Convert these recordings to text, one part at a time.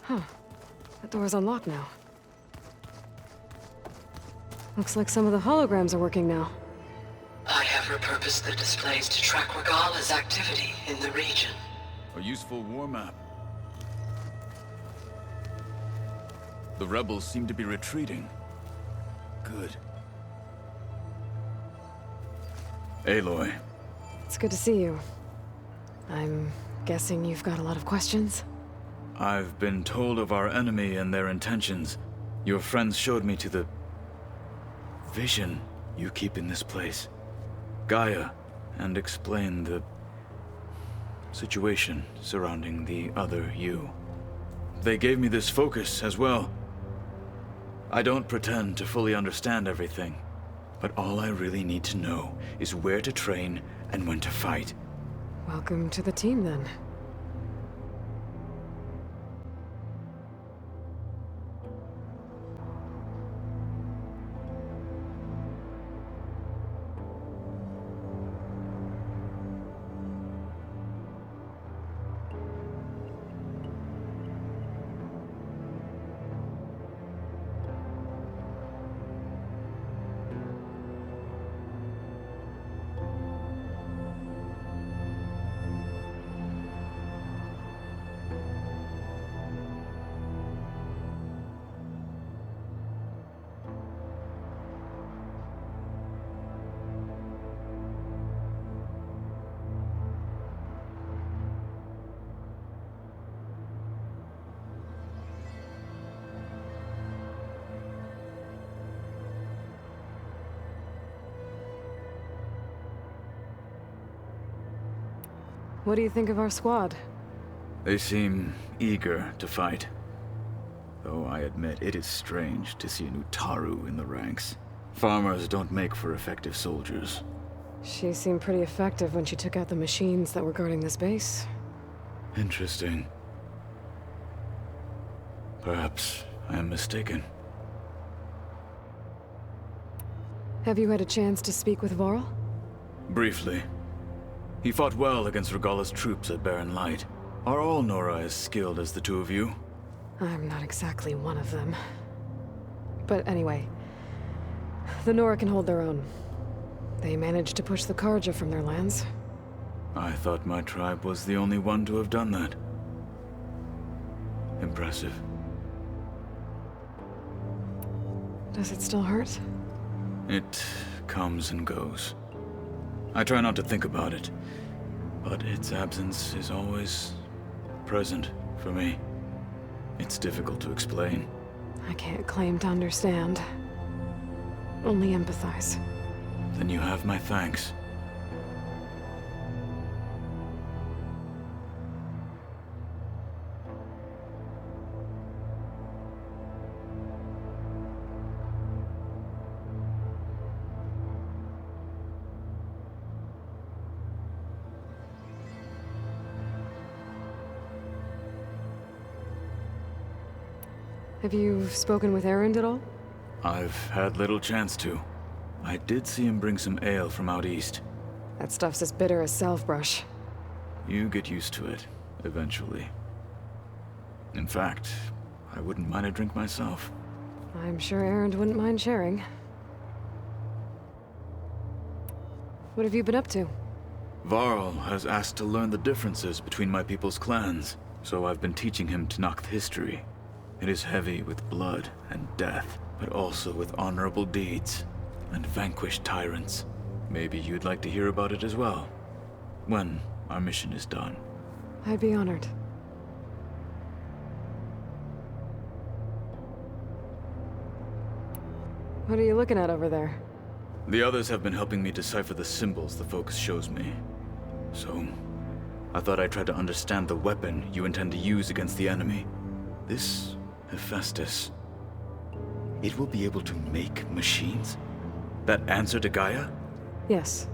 Huh. That door's unlocked now. Looks like some of the holograms are working now. I have repurposed the displays to track Regala's activity in the region. A useful war map. The rebels seem to be retreating. Good. Aloy. It's good to see you. I'm guessing you've got a lot of questions? I've been told of our enemy and their intentions. Your friends showed me to the vision you keep in this place. Gaia, and explained the situation surrounding the other you. They gave me this focus as well. I don't pretend to fully understand everything, but all I really need to know is where to train and when to fight. Welcome to the team, then. What do you think of our squad? They seem eager to fight. Though I admit it is strange to see a new Taru in the ranks. Farmers don't make for effective soldiers. She seemed pretty effective when she took out the machines that were guarding this base. Interesting. Perhaps I am mistaken. Have you had a chance to speak with Varl? Briefly. He fought well against Regala's troops at Barren Light. Are all Nora as skilled as the two of you? I'm not exactly one of them. But anyway, the Nora can hold their own. They managed to push the Karja from their lands. I thought my tribe was the only one to have done that. Impressive. Does it still hurt? It comes and goes. I try not to think about it, but its absence is always present for me. It's difficult to explain. I can't claim to understand. Only empathize. Then you have my thanks. Have you spoken with Erend at all? I've had little chance to. I did see him bring some ale from out east. That stuff's as bitter as salve-brush. You get used to it, eventually. In fact, I wouldn't mind a drink myself. I'm sure Erend wouldn't mind sharing. What have you been up to? Varl has asked to learn the differences between my people's clans, so I've been teaching him Tenakth history. It is heavy with blood and death, but also with honorable deeds and vanquished tyrants. Maybe you'd like to hear about it as well, when our mission is done. I'd be honored. What are you looking at over there? The others have been helping me decipher the symbols the focus shows me. So, I thought I'd try to understand the weapon you intend to use against the enemy. This Hephaestus. It will be able to make machines? That answer to Gaia? Yes.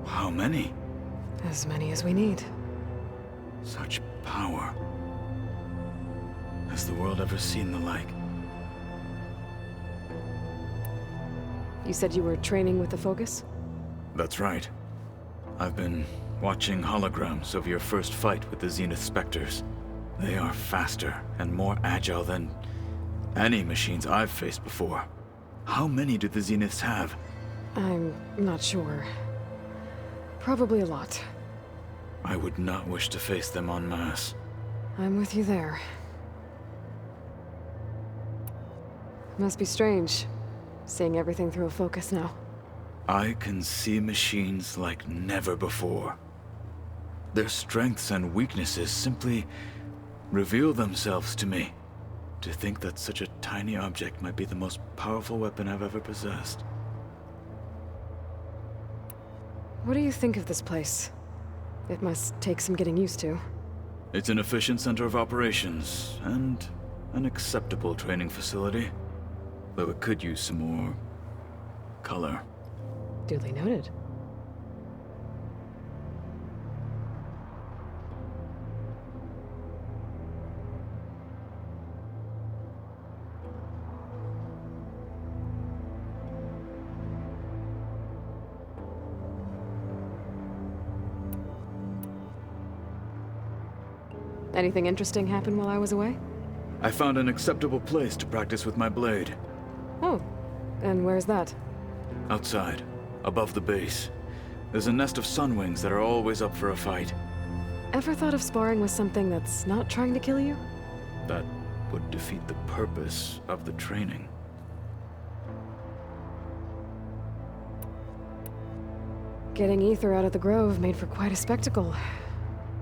How many? As many as we need. Such power. Has the world ever seen the like? You said you were training with the Focus? That's right. I've been watching holograms of your first fight with the Zenith Spectres. They are faster and more agile than any machines I've faced before. How many do the Zeniths have? I'm not sure. Probably a lot. I would not wish to face them en masse. I'm with you there. Must be strange, seeing everything through a focus now. I can see machines like never before. Their strengths and weaknesses simply reveal themselves to me. To think that such a tiny object might be the most powerful weapon I've ever possessed. What do you think of this place? It must take some getting used to. It's an efficient center of operations, and an acceptable training facility. Though it could use some more color. Duly noted. Anything interesting happen while I was away? I found an acceptable place to practice with my blade. Oh, and where's that? Outside, above the base. There's a nest of sunwings that are always up for a fight. Ever thought of sparring with something that's not trying to kill you? That would defeat the purpose of the training. Getting Ether out of the grove made for quite a spectacle.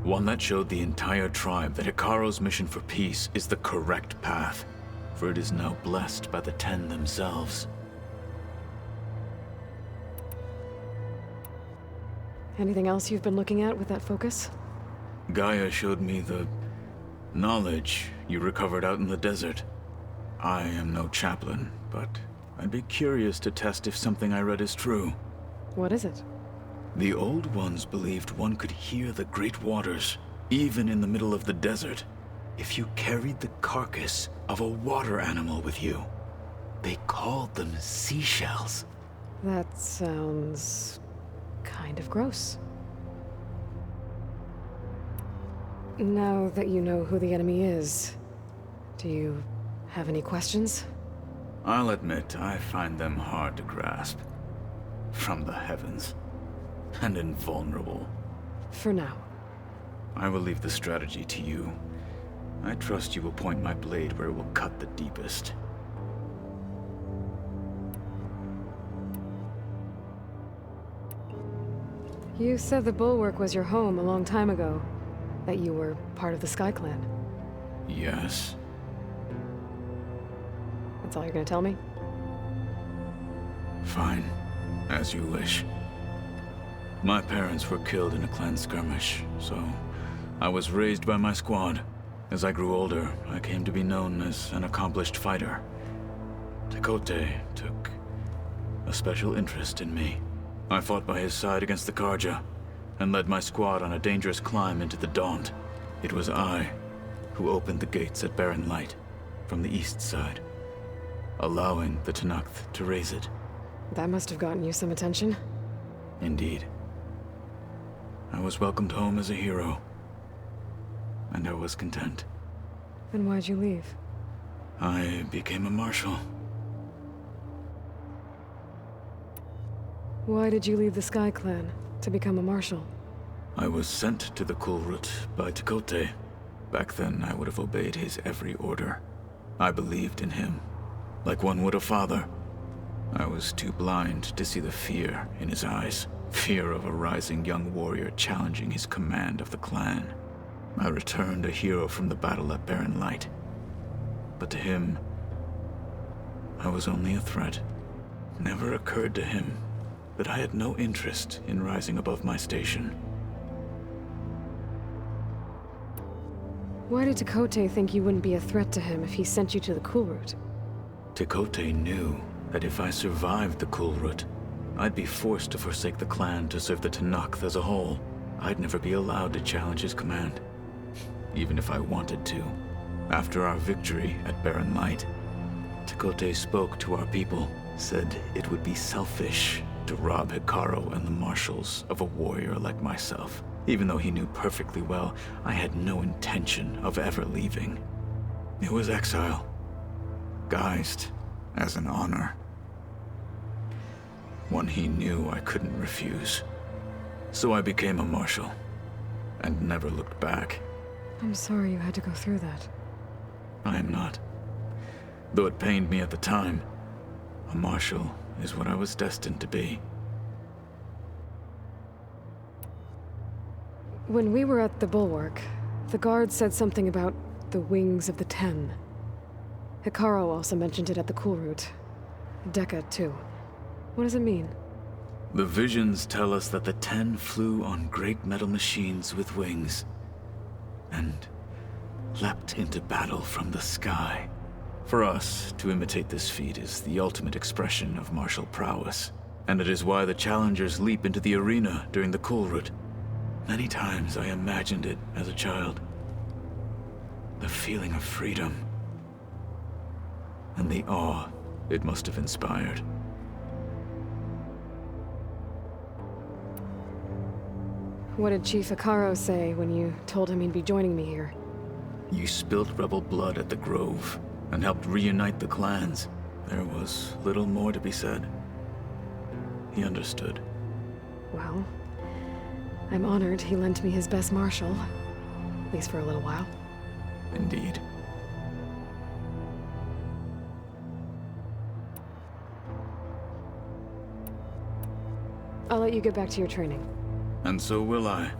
One that showed the entire tribe that Hikaru's mission for peace is the correct path, for it is now blessed by the Ten themselves. Anything else you've been looking at with that focus? Gaia showed me the knowledge you recovered out in the desert. I am no chaplain, but I'd be curious to test if something I read is true. What is it? The Old Ones believed one could hear the great waters, even in the middle of the desert, if you carried the carcass of a water animal with you. They called them seashells. That sounds kind of gross. Now that you know who the enemy is, do you have any questions? I'll admit, I find them hard to grasp. From the heavens. And invulnerable. For now. I will leave the strategy to you. I trust you will point my blade where it will cut the deepest. You said the Bulwark was your home a long time ago. That you were part of the Sky Clan. Yes. That's all you're gonna tell me? Fine. As you wish. My parents were killed in a clan skirmish, so I was raised by my squad. As I grew older, I came to be known as an accomplished fighter. Tenakth took a special interest in me. I fought by his side against the Karja, and led my squad on a dangerous climb into the Daunt. It was I who opened the gates at Barren Light, from the east side, allowing the Tenakth to raise it. That must have gotten you some attention. Indeed. I was welcomed home as a hero, and I was content. Then why'd you leave? I became a marshal. Why did you leave the Sky Clan to become a marshal? I was sent to the Kulrut by Tenakth. Back then, I would have obeyed his every order. I believed in him, like one would a father. I was too blind to see the fear in his eyes. Fear of a rising young warrior challenging his command of the clan. I returned a hero from the battle at Barren Light. But to him, I was only a threat. Never occurred to him that I had no interest in rising above my station. Why did Tenakth think you wouldn't be a threat to him if he sent you to the Kulrut? Tenakth knew that if I survived the Kulrut, I'd be forced to forsake the clan to serve the Tenakth as a whole. I'd never be allowed to challenge his command, even if I wanted to. After our victory at Barren Light, Tenakth spoke to our people, said it would be selfish to rob Hikaru and the marshals of a warrior like myself. even though he knew perfectly well I had no intention of ever leaving. It was exile, guised as an honor. One he knew I couldn't refuse. So I became a marshal, and never looked back. I'm sorry you had to go through that. I am not. Though it pained me at the time, a marshal is what I was destined to be. When we were at the Bulwark, the guards said something about the Wings of the Ten. Hikaru also mentioned it at the Cool Route. Dekka, too. What does it mean? The visions tell us that the Ten flew on great metal machines with wings, and leapt into battle from the sky. For us, to imitate this feat is the ultimate expression of martial prowess, and it is why the challengers leap into the arena during the Cool Route. Many times I imagined it as a child. The feeling of freedom, and the awe it must have inspired. What did Chief Hikaru say when you told him he'd be joining me here? You spilled rebel blood at the Grove, and helped reunite the clans. There was little more to be said. He understood. Well, I'm honored he lent me his best marshal. At least for a little while. Indeed. I'll let you get back to your training. And so will I.